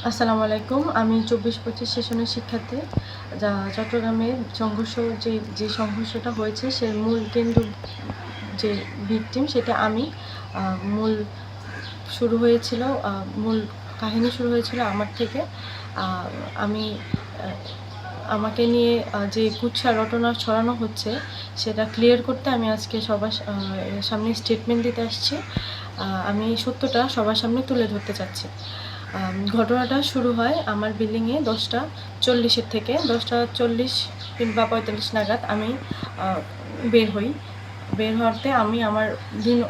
আসসালামু আলাইকুম। আমি ২৪-২৫ সেশনের শিক্ষার্থী। চট্টগ্রামের সংঘর্ষ যে সংঘর্ষটা হয়েছে সে মূল কেন্দ্র যে ভিকটিম সেটা আমি। মূল শুরু হয়েছিল মূল কাহিনী শুরু হয়েছিল আমার থেকে। আমি আমাকে নিয়ে যে কুৎসা রটনা ছড়ানো হচ্ছে সেটা ক্লিয়ার করতে আমি আজকে সবার সামনে স্টেটমেন্ট দিতে আসছি। আমি সত্যটা সবার সামনে তুলে ধরতে চাচ্ছি। ঘটনাটা শুরু হয় আমার বিল্ডিংয়ে 10:40 থেকে 10:40 কিংবা 45 নাগাদ আমি বের হই। বের হওয়াতে আমি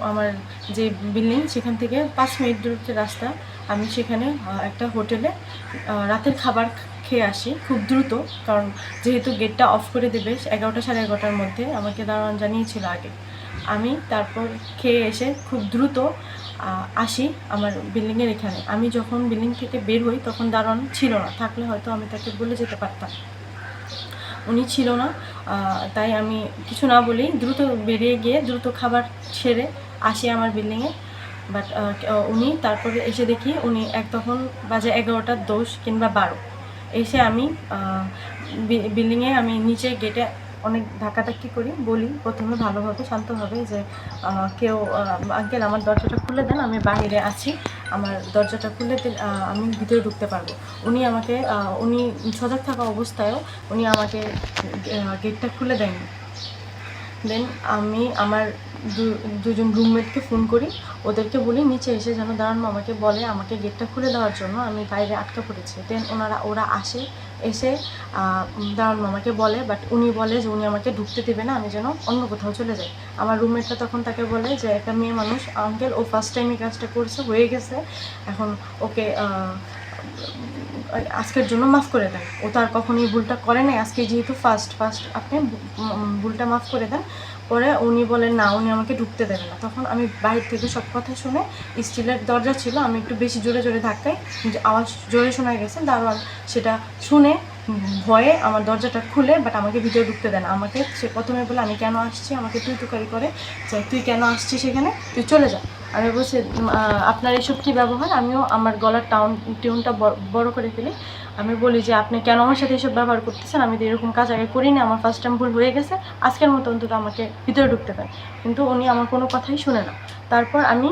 আমার যে বিল্ডিং সেখান থেকে 5 মিনিট দূরত্বের রাস্তা। আমি সেখানে একটা হোটেলে রাতের খাবার খেয়ে আসি খুব দ্রুত, কারণ যেহেতু গেটটা অফ করে দেবে 11টা সাড়ে 11টার মধ্যে আমাকে দারোয়ান জানিয়েছিল আগে। আমি তারপর খেয়ে এসে খুব দ্রুত আসি আমার বিল্ডিংয়ের এখানে। আমি যখন বিল্ডিং থেকে বের হই তখন দারোয়ান ছিল না, থাকলে হয়তো আমি তাকে বলে যেতে পারতাম। উনি ছিল না, তাই আমি কিছু না বলেই দ্রুত বেরিয়ে গিয়ে দ্রুত খাবার সেরে আসি আমার বিল্ডিংয়ে। বাট উনি তারপরে এসে দেখি উনি তখন বাজে 11:10 কিংবা 12। এসে আমি বিল্ডিংয়ে আমি নিচে গেটে অনেক ধাক্কাধাক্কি করি, বলি প্রথমে ভালোভাবে শান্তভাবে যে কেউ আঙ্কেল আমার দরজাটা খুলে দেন, আমি বাইরে আছি, আমার দরজাটা খুলে দিন, আমি ভিতরে ঢুকতে পারবো। উনি সজাগ থাকা অবস্থায়ও উনি আমাকে গেটটা খুলে দেয়নি। দেন আমি আমার দুজন রুমমেটকে ফোন করি, ওদেরকে বলি নিচে এসে যেন দাঁড়ানো আমাকে বলে আমাকে গেটটা খুলে দেওয়ার জন্য, আমি বাইরে আটকা পড়েছি। দেন ওরা এসে দাঁড়ানো আমাকে বলে, বাট উনি বলে যে উনি আমাকে ঢুকতে দেবে না, আমি যেন অন্য কোথাও চলে যাই। আমার রুমমেটটা তখন তাকে বলে যে একটা মেয়ে মানুষ আঙ্কেল, ও ফার্স্ট টাইম এই কাজটা করছে, হয়ে গেছে, এখন ওকে আজকের জন্য মাফ করে দেন। ও তো আর কখনোই ভুলটা করে নাই, আজকে যেহেতু ফার্স্ট আপনি ভুলটা মাফ করে দেন। পরে উনি বলেন না, উনি আমাকে ঢুকতে দেবে না। তখন আমি বাইরে থেকে সব কথা শুনে, স্টিলের দরজা ছিল, আমি একটু বেশি জোরে জোরে ধাক্কাই, আওয়াজ জোরে শোনা গেছে। দারোয়ান সেটা শুনে ভয়ে আমার দরজাটা খুলে, বাট আমাকে ভিতরে ঢুকতে দেন। আমাকে সে প্রথমে বলে আমি কেন আসছি, আমাকে তুই তুকারি করে যে তুই কেন আসছিস সেখানে, তুই চলে যা। আমি বলছি আপনার এসব কী ব্যবহার। আমিও আমার গলার টিউনটা বড় করে ফেলি। আমি বলি যে আপনি কেন আমার সাথে এসব ব্যবহার করতেছেন, আমি তো এরকম কাজ আগে করিনি, আমার ফার্স্ট টাইম ভুল হয়ে গেছে, আজকের মতো অন্তত আমাকে ভিতরে ঢুকতে দেন। কিন্তু উনি আমার কোনো কথাই শুনে না। তারপর আমি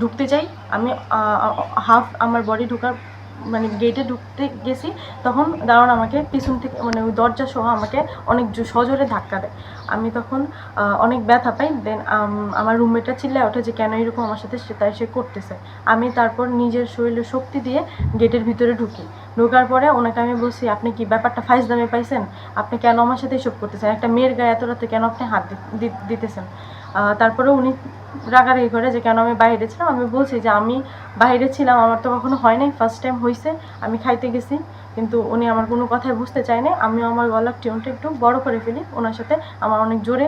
ঢুকতে যাই। আমি আমার বডি ঢোকার মানে গেটে ঢুকতে গেছি, তখন দারোয়ান আমাকে পিছন থেকে মানে ওই দরজা সহ আমাকে অনেক সজোরে ধাক্কা দেয়। আমি তখন অনেক ব্যথা পাই। দেন আমার রুমমেটটা চিল্লায় ওঠে যে কেন এরকম আমার সাথে তাই সে করতেছে। আমি তারপর নিজের শরীরে শক্তি দিয়ে গেটের ভিতরে ঢোকার পরে ওনাকে আমি বলছি আপনি কি ব্যাপারটা ফাইজলামে পাইছেন, আপনি কেন আমার সাথে এসব করতেছেন, একটা মেয়ের গায়ে এত রাতে কেন আপনি হাত দিতেছেন। তারপরে উনি রাগারাগি করে যে কেন আমি বাইরে ছিলাম। আমি বলছি যে আমি বাইরে ছিলাম, আমার তো কখনো হয় নাই, ফার্স্ট টাইম হয়েছে, আমি খাইতে গেছি। কিন্তু উনি আমার কোনো কথাই বুঝতে চায় না। আমিও আমার গলার টিউনটা একটু বড় করে ফেলি, ওনার সাথে আমার অনেক জোরে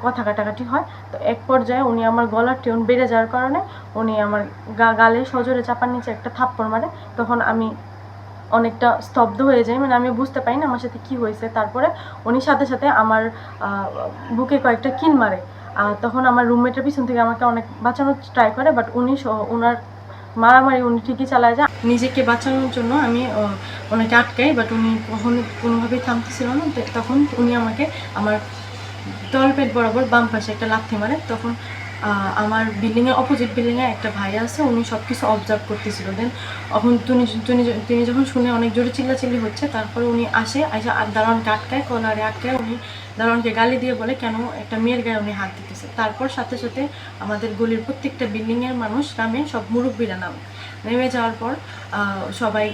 কথা কাটাকাটি হয়। তো এক পর্যায়ে উনি আমার গলার টিউন বেড়ে যাওয়ার কারণে উনি আমার গালে সজোরে চাপার নিচে একটা থাপ্পড় মারে। তখন আমি অনেকটা স্তব্ধ হয়ে যাই, মানে আমি বুঝতে পারি না আমার সাথে কী হয়েছে। তারপরে উনি সাথে সাথে আমার বুকে কয়েকটা কিল মারে। তখন আমার রুমমেটের পিছন থেকে আমাকে অনেক বাঁচানোর ট্রাই করে, বাট ওনার মারামারি উনি ঠিকই চালায় যায়। নিজেকে বাঁচানোর জন্য আমি ওনাকে আটকাই, বাট উনি কোনোভাবেই থামতেছিল না। তখন উনি আমাকে আমার তলপেট বরাবর বাম পাশে একটা লাথি মারে। তখন আমার বিল্ডিংয়ের অপোজিট বিল্ডিংয়ে একটা ভাই আছে, উনি সব কিছু অবজার্ভ করতেছিল। দেন এখন তিনি যখন শুনে অনেক জোরে চিল্লাচিল্লি হচ্ছে, তারপরে উনি আসে আর দারোয়ানকে আটকায়, কলারে আটকায়। উনি দারোয়ানকে গালি দিয়ে বলে কেন একটা মেয়ের গায়ে উনি হাত দিতেছে। তারপর সাথে সাথে আমাদের গলির প্রত্যেকটা বিল্ডিংয়ের মানুষ নামে, সব মুরব্বীরা নেমে যাওয়ার পর সবাই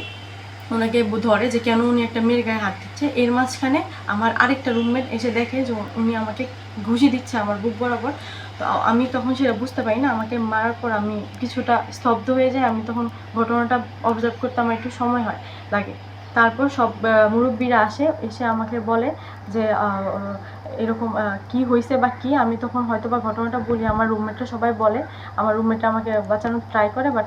ওনাকে ধরে যে কেন উনি একটা মেয়ের গায়ে হাত দিচ্ছে। এর মাঝখানে আমার আরেকটা রুমমেট এসে দেখে যে উনি আমাকে ঘুষি দিচ্ছে আমার বুক বরাবর। তো আমি তখন সেটা বুঝতে পারি না। আমাকে মারার পর আমি কিছুটা স্তব্ধ হয়ে যাই। আমি তখন ঘটনাটা অবজার্ভ করতে আমার একটু সময় লাগে। তারপর সব মুরব্বীরা এসে আমাকে বলে যে এরকম কি হয়েছে বা কী। আমি তখন হয়তো বা ঘটনাটা বলি, আমার রুমমেটরা সবাই বলে, আমার রুমমেটটা আমাকে বাঁচানোর ট্রাই করে, বাট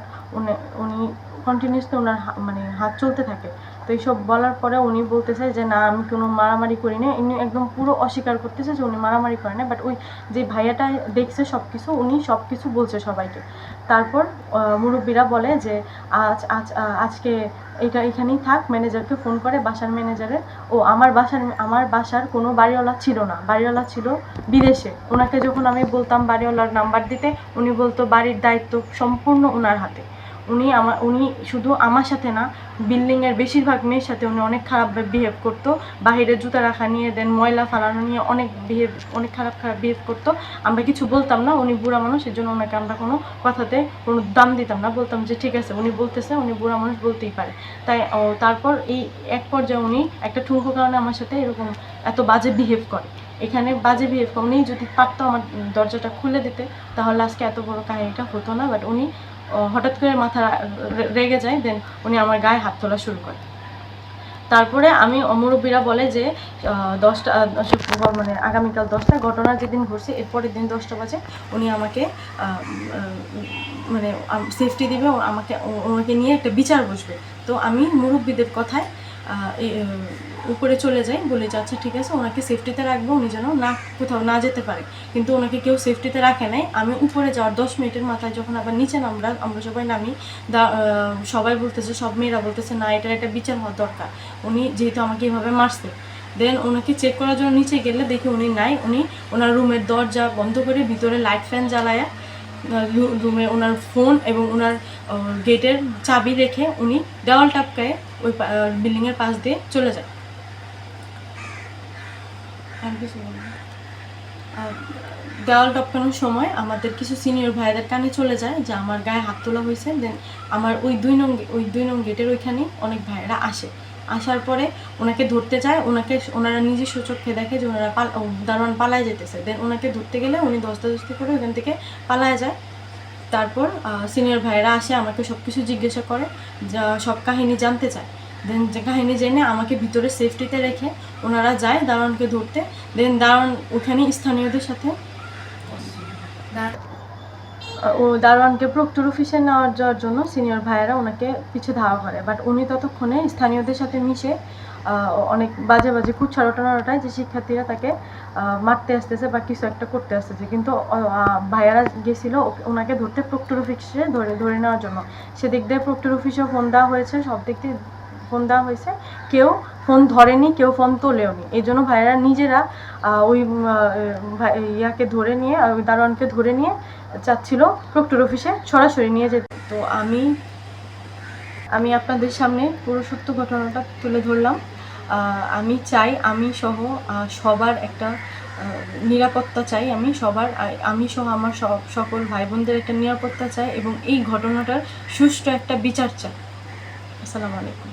উনি কন্টিনিউসলি ওনার মানে হাত চলতে থাকে। তো এইসব বলার পরে উনি বলতেছে যে না আমি কোনো মারামারি করি না। উনি একদম পুরো অস্বীকার করতেছে যে উনি মারামারি করে না, বাট ওই যে ভাইয়াটা দেখছে সব কিছু, উনি সব কিছু বলছে সবাইকে। তারপর মুরব্বীরা বলে যে আজকে এটা এখানেই থাক, ম্যানেজারকে ফোন করে, বাসার ম্যানেজারের। ও আমার বাসার কোনো বাড়িওয়ালা ছিল না, বাড়িওয়ালা ছিল বিদেশে। ওনাকে যখন আমি বলতাম বাড়িওয়ালার নাম্বার দিতে, উনি বলতো বাড়ির দায়িত্ব সম্পূর্ণ ওনার হাতে। উনি শুধু আমার সাথে না, বিল্ডিংয়ের বেশিরভাগ মেয়ের সাথে উনি অনেক খারাপ বিহেভ করতো। বাহিরে জুতা রাখা নিয়ে, দেন ময়লা ফালানো নিয়ে অনেক খারাপ বিহেভ করতো। আমরা কিছু বলতাম না, উনি বুড়া মানুষ, এর জন্য ওনাকে আমরা কোনো কথাতে কোনো দাম দিতাম না, বলতাম যে ঠিক আছে, উনি বলতেছে, উনি বুড়া মানুষ, বলতেই পারে। তাই তারপর এই এক পর্যায়ে উনি একটা ঠুনকো কারণে আমার সাথে এরকম এত বাজে বিহেভ করে। এখানে বাজে বিহেভ করে, উনি যদি পারতো আমার দরজাটা খুলে দিতে, তাহলে আজকে এত বড় কাহিনীটা হতো না। বাট উনি হঠাৎ করে মাথা রেগে যায়, দেন উনি আমার গায়ে হাত তোলা শুরু করে। তারপরে আমি মুরব্বীরা বলে যে 10টা মানে আগামীকাল 10টা, ঘটনা যেদিন ঘটছে এরপরের দিন 10টা বাজে উনি আমাকে মানে সেফটি দেবে, ওনাকে নিয়ে একটা বিচার বসবে। তো আমি মুরব্বীদের কথায় উপরে চলে যাই, বলে যে আচ্ছা ঠিক আছে, ওনাকে সেফটিতে রাখবো, উনি যেন কোথাও না যেতে পারে। কিন্তু ওনাকে কেউ সেফটিতে রাখে নাই। আমি উপরে যাওয়ার 10 মিনিটের মাথায় যখন আবার নিচে আমরা সবাই নামি, সবাই বলতেছে, সব মেয়েরা বলতেছে না, এটার একটা বিচার হওয়া দরকার, উনি যেহেতু আমাকে এভাবে মারছে। দেন ওনাকে চেক করার জন্য নিচে গেলে দেখি উনি নাই। উনি ওনার রুমের দরজা বন্ধ করে ভিতরে লাইট ফ্যান জ্বালায়া রুমে ওনার ফোন এবং ওনার গেটের চাবি রেখে উনি দেওয়াল টাপকায় ওই বিল্ডিংয়ের পাশ দিয়ে চলে যায়। দেওয়াল টপকানোর সময় আমাদের কিছু সিনিয়র ভাইদের কানে চলে যায় যে আমার গায়ে হাত তোলা হয়েছে। দেন আমার ওই 2 নং গেটের ওইখানে অনেক ভাইয়েরা আসার পরে ওনাকে ধরতে যায়। ওনারা নিজস্ব চোখে দেখে যে ওনারা দারোয়ান পালায় যেতেছে। দেন ওনাকে ধরতে গেলে উনি ধস্তাধস্তি করে ওখান থেকে পালায় যায়। তারপর সিনিয়র ভাইয়েরা আসে, আমাকে সব কিছু জিজ্ঞাসা করে, সব কাহিনী জানতে চায়। দেন যে কাহিনী জেনে আমাকে ভিতরে সেফটিতে রেখে ওনারা যায় দারোয়ানকে ধরতে। দেন দারোয়ান ওখানে স্থানীয়দের সাথে দারোয়ানকে প্রক্টর অফিসে যাওয়ার জন্য সিনিয়র ভাইয়েরা ওনাকে পিছু ধাওয়া করে। বাট উনি ততক্ষণে স্থানীয়দের সাথে মিশে অনেক বাজে কুচ্ছারোটায় যে শিক্ষার্থীরা তাকে মারতে আসতেছে বা কিছু একটা করতে আসতেছে। কিন্তু ভাইয়ারা গেছিল ওনাকে ধরতে প্রক্টর অফিসে ধরে নেওয়ার জন্য। সেদিক দিয়ে প্রক্টর অফিসেও ফোন দেওয়া হয়েছে, সব দিক দিয়ে ফোন দেওয়া হয়েছে, কেউ ফোন ধরেনি, কেউ ফোন তোলেও নি। এই জন্য ভাইয়েরা নিজেরা ওই ইয়াকে ধরে নিয়ে, দারোয়ানকে ধরে নিয়ে চাচ্ছিল প্রক্টর অফিসে সরাসরি নিয়ে যেতে। তো আমি আপনাদের সামনে পুরো সত্য ঘটনাটা তুলে ধরলাম। আমি চাই আমি সহ সবার একটা নিরাপত্তা চাই, আমি সহ আমার সকল ভাই বোনদের একটা নিরাপত্তা চাই এবং এই ঘটনাটার সুষ্ঠু একটা বিচার চাই। আসসালামু আলাইকুম।